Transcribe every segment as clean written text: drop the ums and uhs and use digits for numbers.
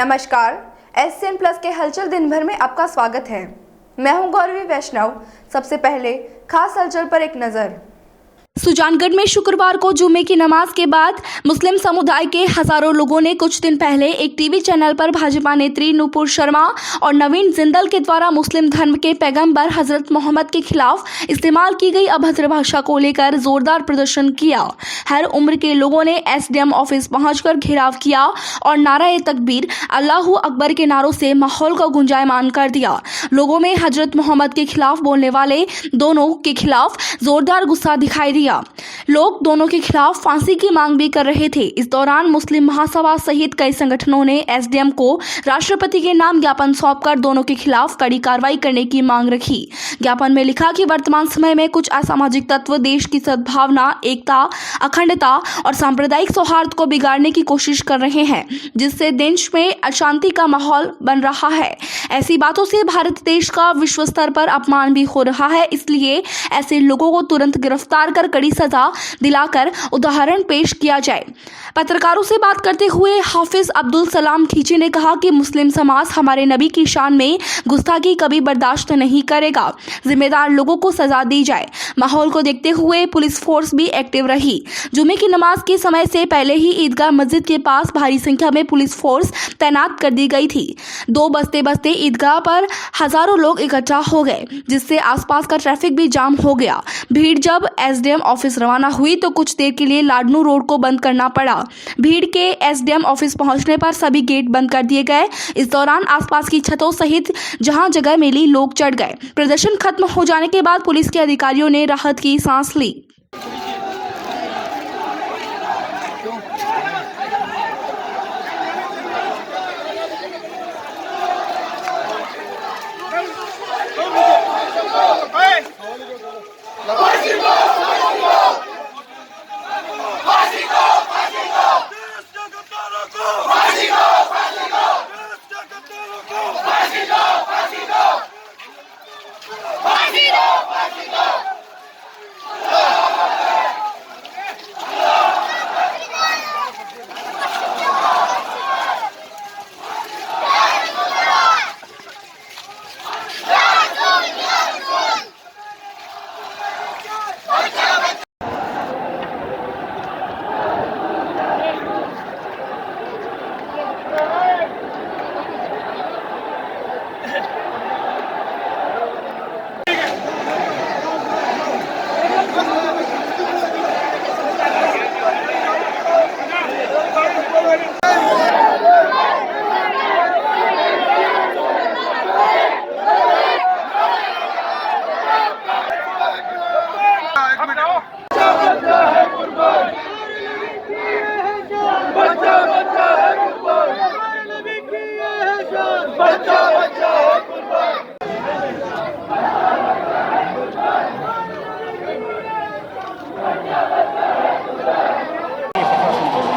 नमस्कार, SCN plus के हलचल दिन भर में आपका स्वागत है। मैं हूं गौरवी वैष्णव। सबसे पहले खास हलचल पर एक नजर। सुजानगढ़ में शुक्रवार को जुम्मे की नमाज के बाद मुस्लिम समुदाय के हजारों लोगों ने कुछ दिन पहले एक टीवी चैनल पर भाजपा नेत्री नूपुर शर्मा और नवीन जिंदल के द्वारा मुस्लिम धर्म के पैगंबर हजरत मोहम्मद के खिलाफ इस्तेमाल की गई अभद्र भाषा को लेकर जोरदार प्रदर्शन किया। हर उम्र के लोगों ने SDM ऑफिस पहुंचकर घेराव किया और नारा तकबीर अल्लाहू अकबर के नारों से माहौल को गुंजायमान कर दिया। लोगों में हजरत मोहम्मद के खिलाफ बोलने वाले दोनों के खिलाफ जोरदार गुस्सा दिखाई दिया। लोग दोनों के खिलाफ फांसी की मांग भी कर रहे थे। इस दौरान मुस्लिम महासभा सहित कई संगठनों ने SDM को राष्ट्रपति के नाम ज्ञापन सौंपकर दोनों के खिलाफ कड़ी कार्रवाई करने की मांग रखी। ज्ञापन में लिखा कि वर्तमान समय में कुछ असामाजिक तत्व देश की सद्भावना, एकता, अखंडता और सांप्रदायिक सौहार्द को बिगाड़ने की कोशिश कर रहे हैं, जिससे देश में अशांति का माहौल बन रहा है। ऐसी बातों से भारत देश का विश्व स्तर पर अपमान भी हो रहा है, इसलिए ऐसे लोगों को तुरंत गिरफ्तार कर कड़ी सजा दिलाकर उदाहरण पेश किया जाए। पत्रकारों से बात करते हुए हाफिज अब्दुल सलाम खींची ने कहा कि मुस्लिम समाज हमारे नबी की शान में गुस्ताखी कभी बर्दाश्त नहीं करेगा। जिम्मेदार लोगों को सजा दी जाए। माहौल को देखते हुए पुलिस फोर्स भी एक्टिव रही। जुमे की नमाज के समय से पहले ही ईदगाह मस्जिद के पास भारी संख्या में पुलिस फोर्स तैनात कर दी गई थी। 2 बजते बजते ईदगाह पर हजारों लोग इकट्ठा हो गए, जिससे आसपास का ट्रैफिक भी जाम हो गया। भीड़ जब SDM ऑफिस रवाना हुई तो कुछ देर के लिए लाडनू रोड को बंद करना पड़ा। भीड़ के SDM ऑफिस पहुंचने पर सभी गेट बंद कर दिए गए। इस दौरान आसपास की छतों सहित जहां जगह मिली लोग चढ़ गए। प्रदर्शन खत्म हो जाने के बाद पुलिस के अधिकारियों ने राहत की सांस ली।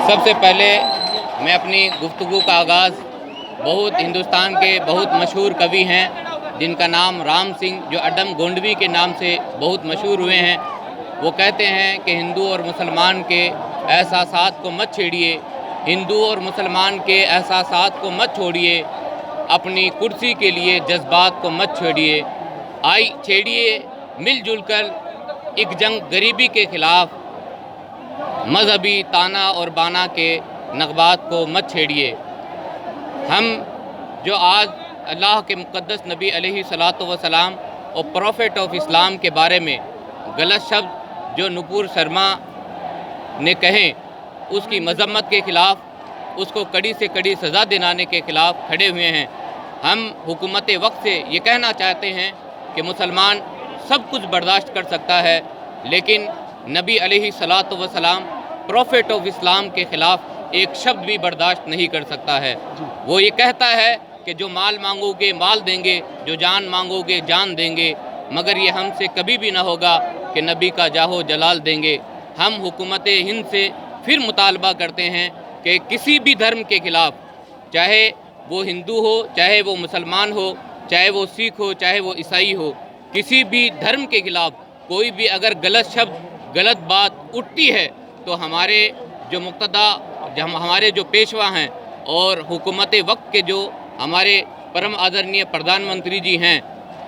सबसे पहले मैं अपनी गुफ्तगू का आगाज़ हिंदुस्तान के बहुत मशहूर कवि हैं जिनका नाम राम सिंह, जो अडम गोंडवी के नाम से बहुत मशहूर हुए हैं। वो कहते हैं कि हिंदू और मुसलमान के एहसासात को मत छेड़िए, हिंदू और मुसलमान के एहसासात को मत छोड़िए, अपनी कुर्सी के लिए जज्बात को मत छेड़िए मिलजुल कर एक जंग गरीबी के ख़िलाफ़, मजहबी ताना और बाना के नगबात को मत छेड़िए। हम जो आज अल्लाह के मुक़द्दस नबी अलैहिस्सलातु वस्सलाम और प्रोफेट ऑफ इस्लाम के बारे में गलत शब्द जो नूपुर शर्मा ने कहे, उसकी मजम्मत के ख़िलाफ़, उसको कड़ी से कड़ी सज़ा दिलाने के ख़िलाफ़ खड़े हुए हैं। हम हुकूमत वक्त से ये कहना चाहते हैं कि मुसलमान सब कुछ बर्दाश्त कर सकता है, लेकिन नबी अलैहिस्सलातु वस्सलाम प्रोफेट ऑफ इस्लाम के ख़िलाफ़ एक शब्द भी बर्दाश्त नहीं कर सकता है। वो ये कहता है कि जो माल मांगोगे माल देंगे, जो जान मांगोगे जान देंगे, मगर ये हमसे कभी भी ना होगा कि नबी का जाहो जलाल देंगे। हम हुकूमत हिंद से फिर मुतालबा करते हैं कि किसी भी धर्म के ख़िलाफ़, चाहे वो हिंदू हो, चाहे वो मुसलमान हो, चाहे वो सिख हो, चाहे वो ईसाई हो, किसी भी धर्म के ख़िलाफ़ कोई भी अगर गलत शब्द, गलत बात उठती है तो हमारे जो मुक्तदा, हमारे जो पेशवा हैं, और हुकूमत वक्त के जो हमारे परम आदरणीय प्रधानमंत्री जी हैं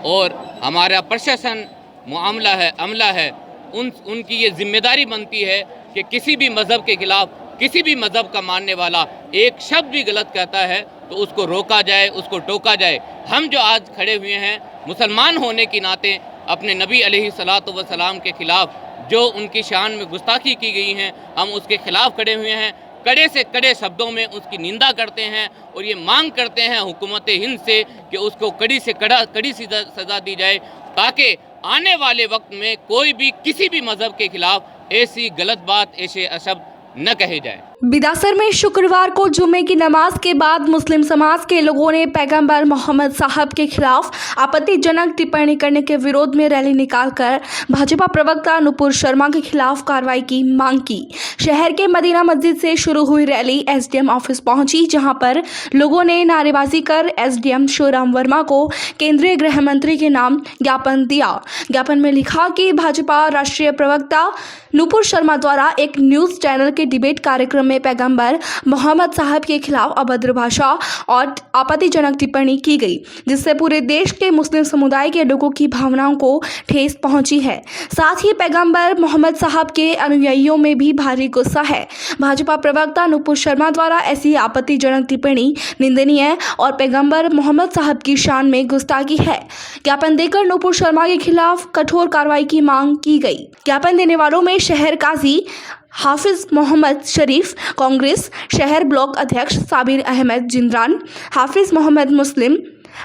और हमारा प्रशासन अमला है उनकी ये जिम्मेदारी बनती है कि किसी भी मज़हब के ख़िलाफ़ किसी भी मज़हब का मानने वाला एक शब्द भी गलत कहता है तो उसको रोका जाए, उसको टोका जाए। हम जो आज खड़े हुए हैं मुसलमान होने के नाते अपने नबी अलैहिस्सलातु वस्सलाम के ख़िलाफ़ जो उनकी शान में गुस्ताखी की गई है, हम उसके ख़िलाफ़ खड़े हुए हैं। कड़े से कड़े शब्दों में उसकी निंदा करते हैं और ये मांग करते हैं हुकूमत हिंद से कि उसको कड़ी से कड़ी सज़ा दी जाए, ताकि आने वाले वक्त में कोई भी किसी भी मज़हब के ख़िलाफ़ ऐसी गलत बात, ऐसे अशब्द न कहे जाए। बिदासर में शुक्रवार को जुमे की नमाज के बाद मुस्लिम समाज के लोगों ने पैगंबर मोहम्मद साहब के खिलाफ आपत्तिजनक टिप्पणी करने के विरोध में रैली निकालकर भाजपा प्रवक्ता नुपुर शर्मा के खिलाफ कार्रवाई की मांग की। शहर के मदीना मस्जिद से शुरू हुई रैली एसडीएम ऑफिस पहुंची, जहां पर लोगों ने नारेबाजी कर एसडीएम शिवराम वर्मा को केंद्रीय गृह मंत्री के नाम ज्ञापन दिया। ज्ञापन में लिखा कि भाजपा राष्ट्रीय प्रवक्ता नुपुर शर्मा द्वारा एक न्यूज चैनल के डिबेट कार्यक्रम में पैगंबर मोहम्मद साहब के खिलाफ अभद्र भाषा और आपत्तिजनक टिप्पणी की गई, जिससे पूरे देश के मुस्लिम समुदाय के लोगों की भावनाओं को ठेस पहुंची है। साथ ही पैगंबर मोहम्मद साहब के अनुयायियों में भी भारी गुस्सा है। भाजपा प्रवक्ता नुपुर शर्मा द्वारा ऐसी आपत्तिजनक टिप्पणी निंदनीय और पैगंबर मोहम्मद साहब की शान में गुस्ताखी है। ज्ञापन देकर नुपुर शर्मा के खिलाफ कठोर कार्रवाई की मांग की गई। ज्ञापन देने वालों में शहर काजी हाफिज मोहम्मद शरीफ, कांग्रेस शहर ब्लॉक अध्यक्ष साबिर अहमद जिंद्रान, हाफिज मोहम्मद मुस्लिम,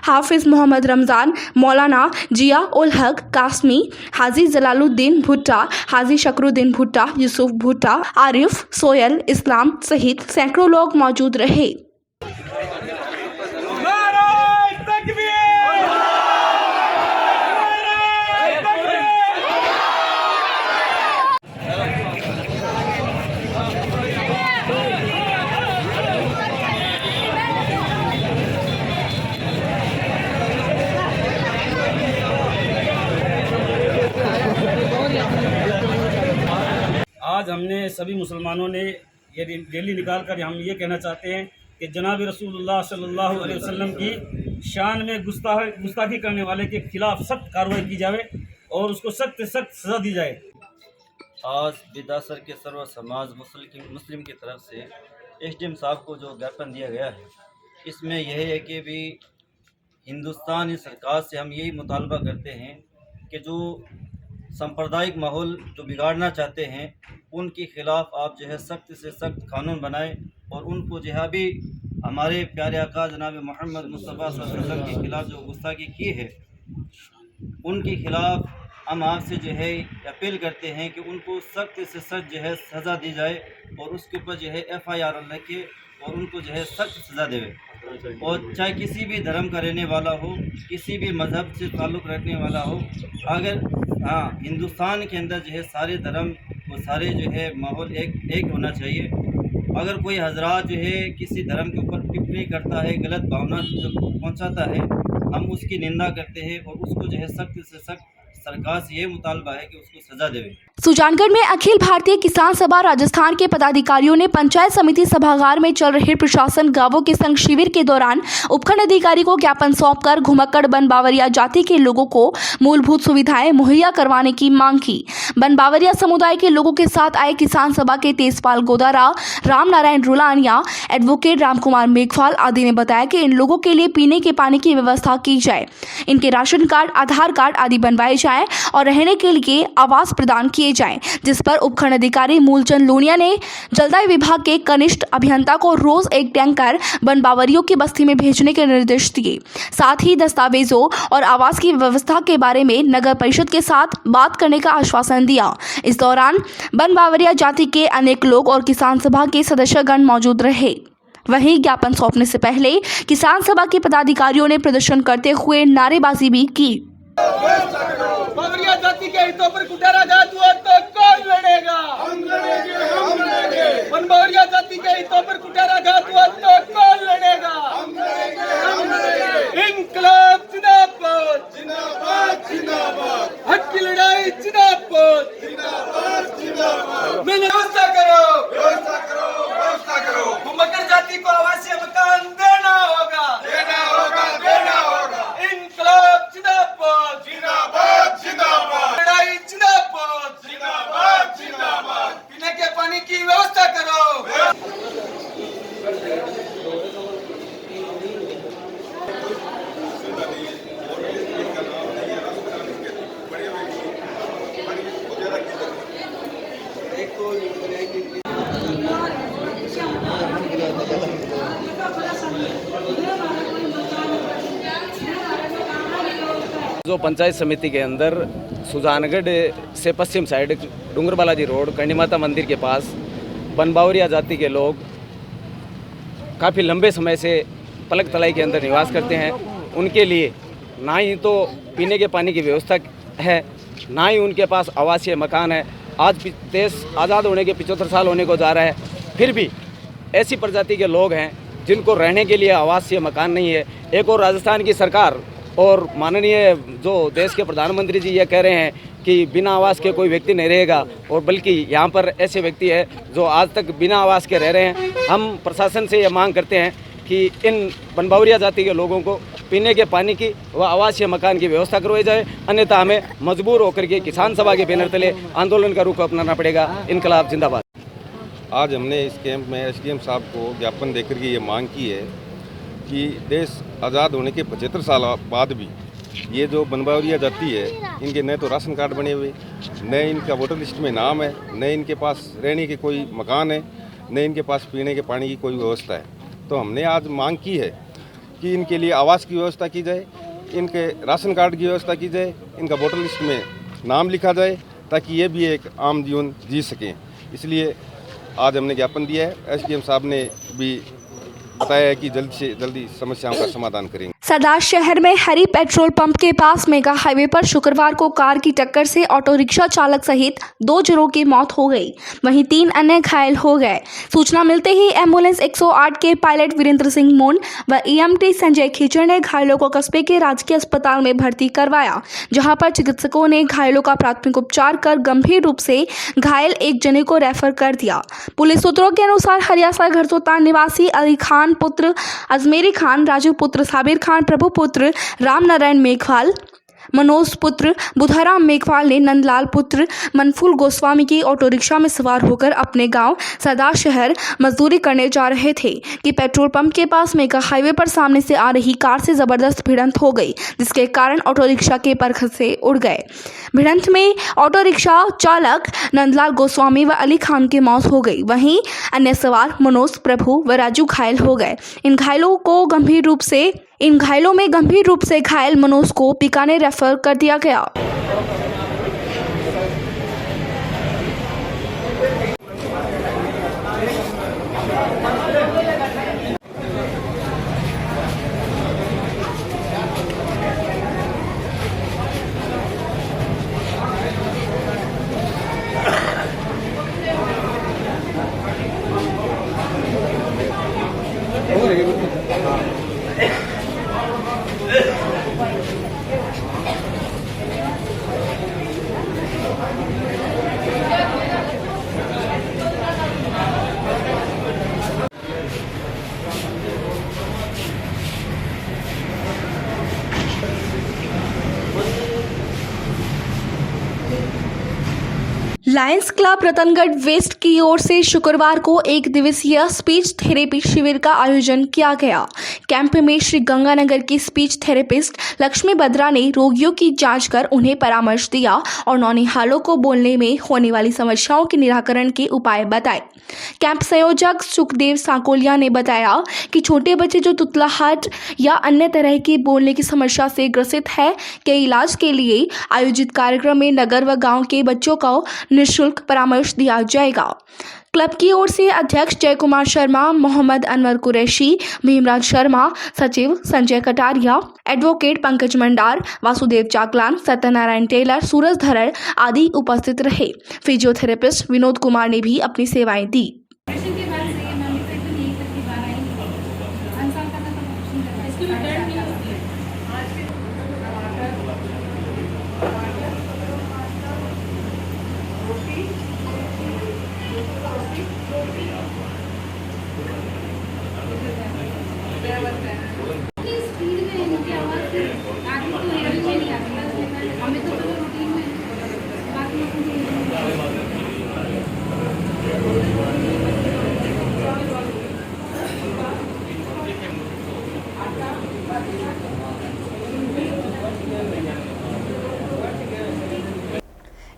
हाफिज मोहम्मद रमज़ान, मौलाना जिया उल हक कासमी, हाजी जलालुद्दीन भुट्टा, हाजी शकरुद्दीन भुट्टा, यूसुफ भुट्टा, आरिफ, सोयल, इस्लाम सहित सैकड़ों लोग मौजूद रहे। आज हमने सभी मुसलमानों ने ये रैली निकाल कर हम ये कहना चाहते हैं कि जनाब रसूलुल्लाह सल्लल्लाहु अलैहि वसल्लम की शान में गुस्ताखी करने वाले के खिलाफ सख्त कार्रवाई की जाए और उसको सख्त से सख्त सज़ा दी जाए। आज बिदासर के सर्व समाज मुस्लिम की तरफ से एसडीएम साहब को जो ज्ञापन दिया गया है, इसमें यह है कि भी हिंदुस्तानी सरकार से हम यही मुतालबा करते हैं कि जो सांप्रदायिक माहौल जो बिगाड़ना चाहते हैं उनके ख़िलाफ़ आप जो है सख्त से सख्त कानून बनाएं और उनको जो है अभी हमारे प्यारे आका जनाब मोहम्मद मुस्तफ़ा सल्लल्लाहु अलैहि वसल्लम के ख़िलाफ़ जो गुस्ताखी की है उनके ख़िलाफ़ हम आपसे जो है अपील करते हैं कि उनको सख्त से सख्त जो है सज़ा दी जाए और उसके ऊपर जो है FIR लिखे और उनको जो है सख्त सज़ा देवे। और चाहे किसी भी धर्म का रहने वाला हो, किसी भी मज़हब से ताल्लुक़ रखने वाला हो, अगर हिंदुस्तान के अंदर जो है सारे धर्म और सारे जो है माहौल एक होना चाहिए। अगर कोई हजरात जो है किसी धर्म के ऊपर टिप्पणी करता है, गलत भावना जो पहुँचाता है, हम उसकी निंदा करते हैं और उसको जो है सख्त से सख्त सरकार से ये मुतालबा है कि उसको सजा देवे। सुजानगढ़ में अखिल भारतीय किसान सभा राजस्थान के पदाधिकारियों ने पंचायत समिति सभागार में चल रहे प्रशासन गांवों के संघ शिविर के दौरान उपखंड अधिकारी को ज्ञापन सौंपकर घुमक्कड़ बन बावरिया जाति के लोगों को मूलभूत सुविधाएं मुहैया करवाने की मांग की। बन बावरिया समुदाय के लोगों के साथ आए किसान सभा के तेजपाल गोदारा, राम नारायण रुलानिया, एडवोकेट राम कुमार मेघवाल आदि ने बताया कि इन लोगों के लिए पीने के पानी की व्यवस्था की जाए, इनके राशन कार्ड, आधार कार्ड आदि बनवाए जाए और रहने के लिए आवास प्रदान किए जाएं, जिस पर उपखंड अधिकारी मूलचंद लोनिया ने जलदाय विभाग के कनिष्ठ अभियंता को रोज एक टैंकर बन बावरियों की बस्ती में भेजने के निर्देश दिए। साथ ही दस्तावेजों और आवास की व्यवस्था के बारे में नगर परिषद के साथ बात करने का आश्वासन दिया। इस दौरान बन बावरिया जाति के अनेक लोग और किसान सभा के सदस्यगण मौजूद रहे। वहीं ज्ञापन सौंपने से पहले किसान सभा के पदाधिकारियों ने प्रदर्शन करते हुए नारेबाजी भी की। बावरिया जाति के हितों पर कुटारा घात हुआ तो कौन लड़ेगा? हम लड़ेंगे। बन बावरिया जाति के हितों पर कुटारा घात हुआ तो कौन लड़ेगा? हम लड़ेंगे। इंकलाब जिंदाबाद, जिंदाबाद, जिंदाबाद। हक की लड़ाई जिंदाबाद, जिंदाबाद, जिंदाबाद। व्यवस्था करो, व्यवस्था करो, व्यवस्था करो। घुमक्कड़ जाति को आवासीय जो पंचायत समिति के अंदर सुजानगढ़ से पश्चिम साइड डूंगर बालाजी रोड कंडी माता मंदिर के पास बनबावरिया जाति के लोग काफ़ी लंबे समय से पलक तलाई के अंदर निवास करते हैं। उनके लिए ना ही तो पीने के पानी की व्यवस्था है, ना ही उनके पास आवासीय मकान है। आज देश आज़ाद होने के 75 साल होने को जा रहा है, फिर भी ऐसी प्रजाति के लोग हैं जिनको रहने के लिए आवासीय मकान नहीं है। एक और राजस्थान की सरकार और माननीय जो देश के प्रधानमंत्री जी ये कह रहे हैं कि बिना आवास के कोई व्यक्ति नहीं रहेगा, और बल्कि यहाँ पर ऐसे व्यक्ति हैं जो आज तक बिना आवास के रह रहे हैं। हम प्रशासन से ये मांग करते हैं कि इन बनबावरिया जाति के लोगों को पीने के पानी की व आवासीय मकान की व्यवस्था करवाई जाए, अन्यथा हमें मजबूर होकर के किसान सभा के बैनर तले आंदोलन का रुख अपनाना पड़ेगा। इनकलाब जिंदाबाद। आज हमने इस कैंप में एसडीएम साहब को ज्ञापन देकर के ये मांग की है कि देश आज़ाद होने के 75 साल बाद भी ये जो बनबावरिया जाति है, इनके न तो राशन कार्ड बने हुए, न इनका वोटर लिस्ट में नाम है, न इनके पास रहने के कोई मकान है, न इनके पास पीने के पानी की कोई व्यवस्था है। तो हमने आज मांग की है कि इनके लिए आवास की व्यवस्था की जाए, इनके राशन कार्ड की व्यवस्था की जाए, इनका वोटर लिस्ट में नाम लिखा जाए, ताकि ये भी एक आम जीवन जी सकें। इसलिए आज हमने ज्ञापन दिया है। एसडीएम साहब ने भी बताया है कि जल्द से जल्दी समस्याओं का समाधान करेंगे। सरदार शहर में हरी पेट्रोल पंप के पास मेगा हाईवे पर शुक्रवार को कार की टक्कर से ऑटो रिक्शा चालक सहित 2 जनों की मौत हो गई, वहीं 3 अन्य घायल हो गए। सूचना मिलते ही एम्बुलेंस 108 के पायलट वीरेंद्र सिंह मोन व ईएमटी संजय खीचड़ ने घायलों को कस्बे के राजकीय अस्पताल में भर्ती करवाया, जहां पर चिकित्सकों ने घायलों का प्राथमिक उपचार कर गंभीर रूप से घायल एक जने को रेफर कर दिया। पुलिस सूत्रों के अनुसार हरियासर घरसोता निवासी अली खान पुत्र अजमेरी खान, राजू पुत्र साबिर खान, प्रभु पुत्र रामनारायण मेघवाल, मनोज पुत्र बुधाराम मेघवाल ने नंदलाल पुत्र मनफूल गोस्वामी की ऑटो रिक्शा में सवार होकर अपने गांव सरदार शहर मजदूरी करने जा रहे थे कि पेट्रोल पंप के पास मेगा हाईवे पर सामने से आ रही कार से जबरदस्त भिड़ंत हो गई, जिसके कारण ऑटो रिक्शा के परखच से उड़ गए। भिड़ंत में ऑटो रिक्शा चालक नंदलाल गोस्वामी व अली खान की मौत हो गई, वहीं अन्य सवार मनोज, प्रभु व राजू घायल हो गए। इन घायलों में गंभीर रूप से घायल मनोज को बीकानेर रेफर कर दिया गया। लायंस क्लब रतनगढ़ वेस्ट की ओर से शुक्रवार को 1 दिवसीय स्पीच थेरेपी शिविर का आयोजन किया गया। कैंप में श्री गंगानगर की स्पीच थेरेपिस्ट लक्ष्मी बद्रा ने रोगियों की जांच कर उन्हें परामर्श दिया और नौनिहालों को बोलने में होने वाली समस्याओं के निराकरण के उपाय बताए। कैंप संयोजक सुखदेव सांकोलिया ने बताया कि छोटे बच्चे जो तुतलाहट या अन्य तरह की बोलने की समस्या से ग्रसित है के इलाज के लिए आयोजित कार्यक्रम में नगर व गांव के बच्चों को निःशुल्क परामर्श दिया जाएगा। क्लब की ओर से अध्यक्ष जय कुमार शर्मा, मोहम्मद अनवर कुरैशी, भीमराज शर्मा, सचिव संजय कटारिया, एडवोकेट पंकज मंडार, वासुदेव चाकलान, सत्यनारायण टेलर, सूरज धरड़ आदि उपस्थित रहे। फिजियोथेरेपिस्ट विनोद कुमार ने भी अपनी सेवाएं दी।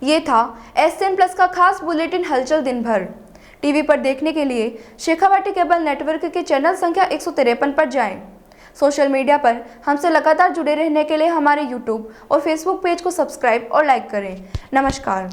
ये था SN प्लस का खास बुलेटिन हलचल दिन भर। टीवी पर देखने के लिए शेखावाटी केबल नेटवर्क के चैनल संख्या 153 पर जाएं। सोशल मीडिया पर हमसे लगातार जुड़े रहने के लिए हमारे YouTube और Facebook पेज को सब्सक्राइब और लाइक करें। नमस्कार।